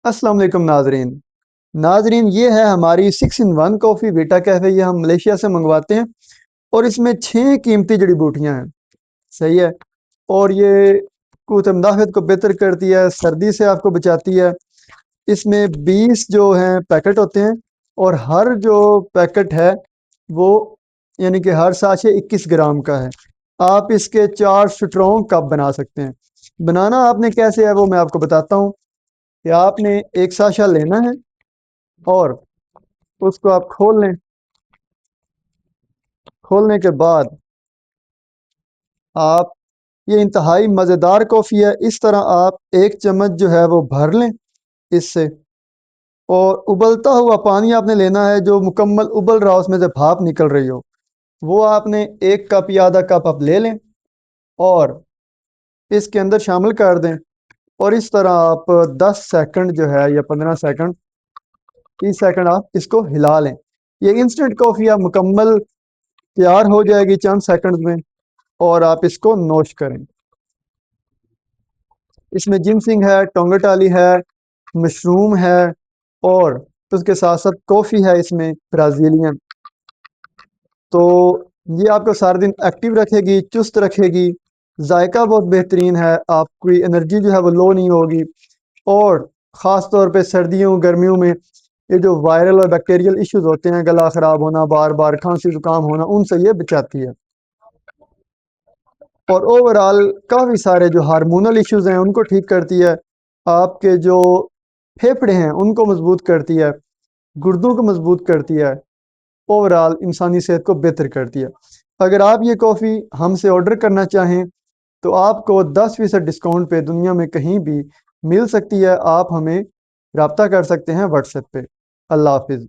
अस्सलाम वालेकुम नाजरीन। नाजरीन, ये है हमारी 6 इन 1 कॉफ़ी वीटा कैफ़े। ये हम मलेशिया से मंगवाते हैं और इसमें 6 कीमती जड़ी बूटियां हैं। सही है। और ये कुत अमदाहत को बेहतर करती है, सर्दी से आपको बचाती है। इसमें 20 जो हैं पैकेट होते हैं और हर जो पैकेट है वो यानी कि हर साशे 21 ग्राम का है। आप इसके 4 स्ट्रॉन्ग कप बना सकते हैं। बनाना आपने कैसे है वो मैं आपको बताता हूँ कि आपने एक साशा लेना है और उसको आप खोल लें। खोलने के बाद आप ये इंतहाई मज़ेदार कॉफ़ी है। इस तरह आप 1 चम्मच जो है वो भर लें इससे। और उबलता हुआ पानी आपने लेना है जो मुकम्मल उबल रहा हो, उसमें से भाप निकल रही हो, वो आपने 1 कप या आधा कप आप ले लें और इसके अंदर शामिल कर दें। और इस तरह आप 10 सेकंड जो है या 15 सेकंड, 30 सेकंड आप इसको हिला लें। ये इंस्टेंट कॉफ़ी आप मुकम्मल तैयार हो जाएगी चंद सेकंड में और आप इसको नोश करें। इसमें जिनसिंग है, टोंगटाली है, मशरूम है और उसके साथ साथ कॉफ़ी है इसमें ब्राज़ीलियन। तो ये आपको सारा दिन एक्टिव रखेगी, चुस्त रखेगी। जायका बहुत बेहतरीन है, आपकी एनर्जी जो है वो लो नहीं होगी। और ख़ास तौर पे सर्दियों गर्मियों में ये जो वायरल और बैक्टीरियल इश्यूज होते हैं, गला ख़राब होना, बार बार खांसी जुकाम होना, उनसे ये बचाती है। और ओवरऑल काफ़ी सारे जो हार्मोनल इश्यूज हैं उनको ठीक करती है। आपके जो फेफड़े हैं उनको मजबूत करती है, गुर्दों को मजबूत करती है, ओवरऑल इंसानी सेहत को बेहतर करती है। अगर आप ये कॉफ़ी हमसे ऑर्डर करना चाहें तो आपको 10% डिस्काउंट पे दुनिया में कहीं भी मिल सकती है। आप हमें रब्ता कर सकते हैं व्हाट्सएप पे। अल्लाह हाफिज़।